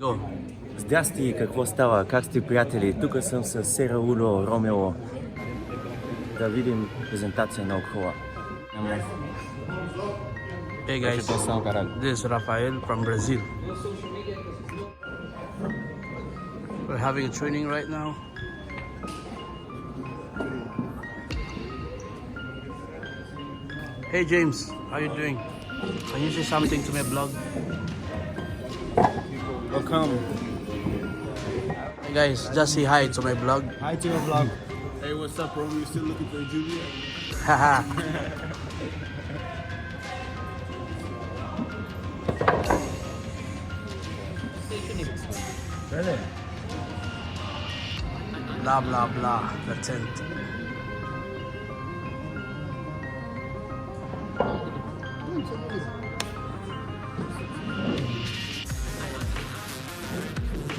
Go. Здрасти, какво става? Как сте, приятели? Тук съм с Сера Уло Ромео. Да видим презентация на Окхола. Hey guys, this is Rafael from Brazil. We're having a training right now. Hey James, how you doing? Can you say something to my blog? Welcome. Hey guys, just say hi to my blog. Hi to your vlog. Hey, what's up, bro? You still looking for a junior? Haha. Really? Blah blah blah. The tent.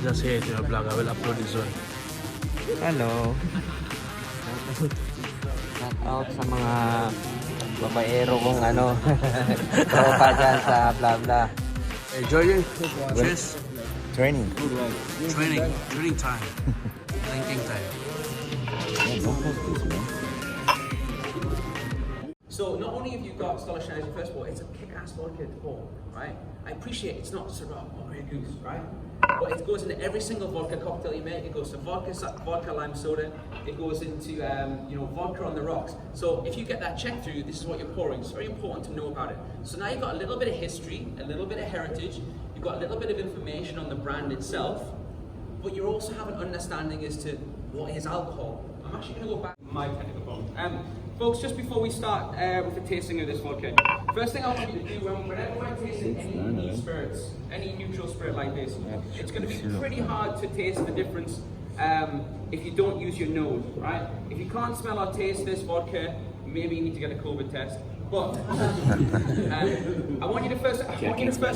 Just here to your blog. I will upload this one. Hello. Shout out sa mga babaero kong tropa dyan sa blah blah. Hey Jordan, cheers. Training. Training time. Drinking time. So not only have you got STOLI first of all, it's a kick-ass vodka to pour, right? I appreciate it's not Syrah or Grey Goose, right? But it goes into every single vodka cocktail you make. It goes to vodka lime soda. It goes into vodka on the rocks. So if you get that check through, this is what you're pouring. It's very important to know about it. So now you've got a little bit of history, a little bit of heritage. You've got a little bit of information on the brand itself, but you also have an understanding as to what is alcohol. I'm actually going to go back to my technical problem. Folks, just before we start with the tasting of this vodka, first thing I want you to do whenever I'm tasting any new spirits, any neutral spirit like this, it's going to be pretty hard to taste the difference if you don't use your nose, right? If you can't smell or taste this vodka, maybe you need to get a COVID test. But I want you to first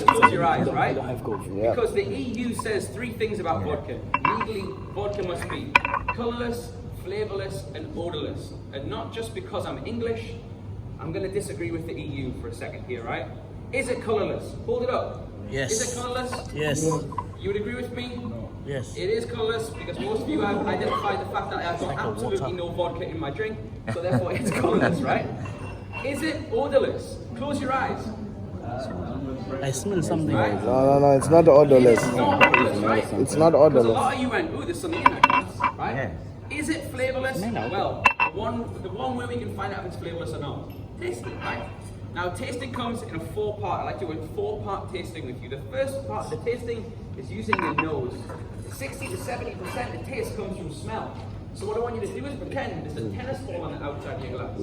close your eyes, right? Because the EU says 3 things about vodka. Legally, vodka must be colourless, flavourless and odourless. And not just because I'm English, I'm going to disagree with the EU for a second here, right? Is it colourless? Hold it up. Yes. Is it colourless? Yes. You would agree with me? No. Yes. It is colourless because most of you have identified the fact that I've got absolutely no vodka in my drink, so therefore it's colourless, right? Is it odourless? Close your eyes. I smell something. Right? No, it's not odorless. It's not odourless, right? It's not Because a odorless. lot of you went, ooh, there's something in that glass, right? Yeah. Is it flavourless? Well, the one way we can find out if it's flavourless or not, tasting, right? Now, tasting comes in a 4-part. I like to do a 4-part tasting with you. The first part of the tasting is using your nose. 60 to 70% of the taste comes from smell. So what I want you to do is pretend there's a tennis ball on the outside of your glass.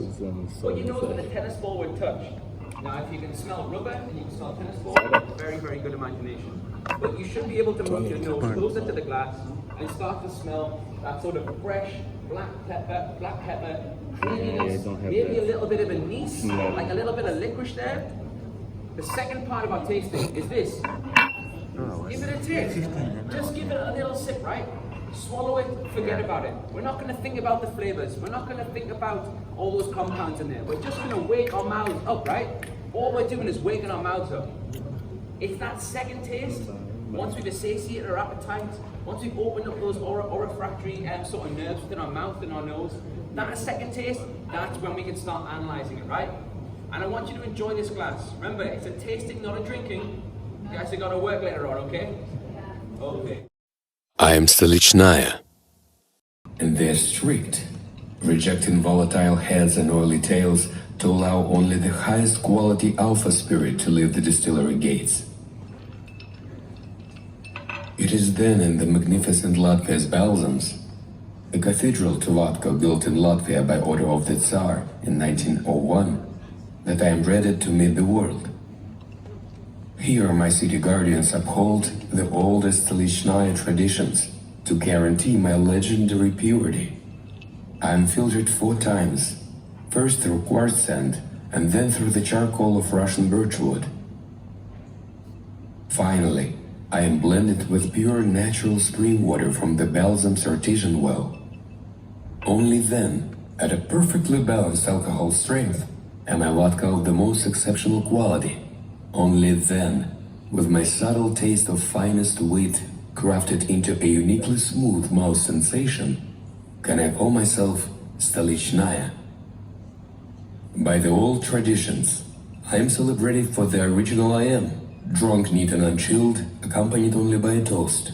Put your nose where the tennis ball would touch. Now, if you can smell rubber and you can smell tennis ball, very, very good imagination. But you should be able to move your nose closer to the glass and start to smell that sort of fresh black pepper, creaminess, maybe a little bit of anise, like a little bit of licorice there. The second part of our tasting is this. Give it a taste. Just give it a little sip, right? Swallow it, forget about it. We're not going to think about the flavors. We're not going to think about all those compounds in there. We're just going to wake our mouths up, right? All we're doing is waking our mouths up. It's that second taste, once we've satiated our appetite, once we've opened up those olfactory sort of nerves within our mouth and our nose, that second taste, that's when we can start analysing it, right? And I want you to enjoy this glass. Remember, it's a tasting, not a drinking. You guys have got to work later on, okay? Okay. I am Stolichная, and they're strict, rejecting volatile heads and oily tails to allow only the highest quality alpha spirit to leave the distillery gates. It is then in the magnificent Latvia's balsams, a cathedral to vodka built in Latvia by order of the Tsar in 1901, that I am ready to meet the world. Here my city guardians uphold the oldest Stolichная traditions to guarantee my legendary purity. I am filtered 4 times, first through quartz sand and then through the charcoal of Russian birchwood. Finally, I am blended with pure natural spring water from the Balsam's artesian well. Only then, at a perfectly balanced alcohol strength, am I vodka of the most exceptional quality. Only then, with my subtle taste of finest wheat crafted into a uniquely smooth mouth sensation, can I call myself Stolichная. By the old traditions, I am celebrated for the original I am, drunk, neat and unchilled, accompanied only by a toast.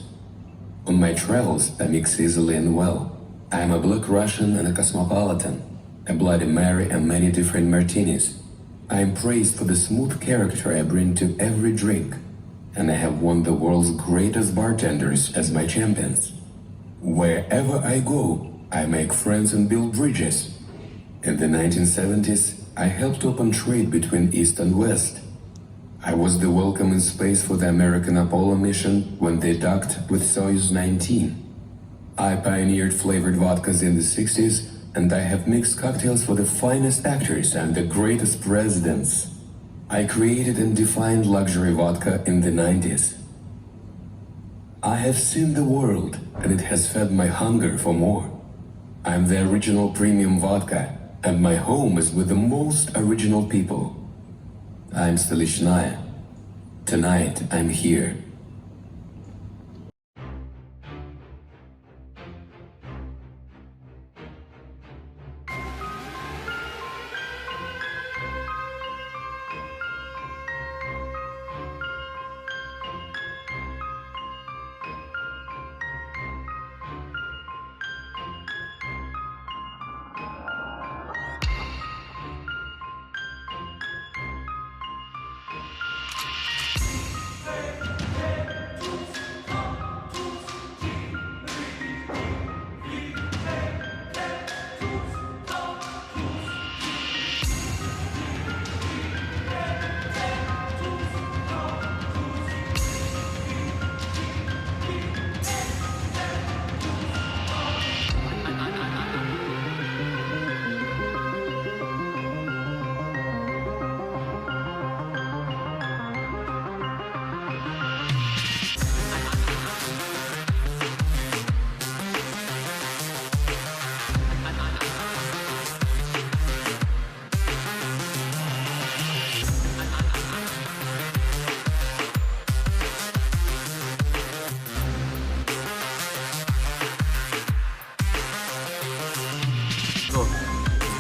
On my travels, I mix easily and well. I am a black Russian and a cosmopolitan, a Bloody Mary and many different martinis. I am praised for the smooth character I bring to every drink, and I have won the world's greatest bartenders as my champions. Wherever I go, I make friends and build bridges. In the 1970s, I helped open trade between East and West. I was the welcome in space for the American Apollo mission when they docked with Soyuz 19. I pioneered flavored vodkas in the 60s, and I have mixed cocktails for the finest actors and the greatest presidents. I created and defined luxury vodka in the 90s. I have seen the world, and it has fed my hunger for more. I'm the original premium vodka, and my home is with the most original people. I'm Stolichная. Tonight, I'm here.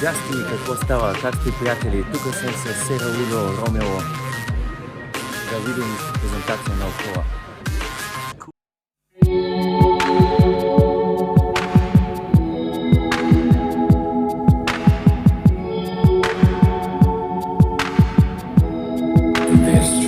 Здрасти, какво става? Как сте, приятели? Тук съм с Сера Удо, Ромео. Да видим презентация на около. This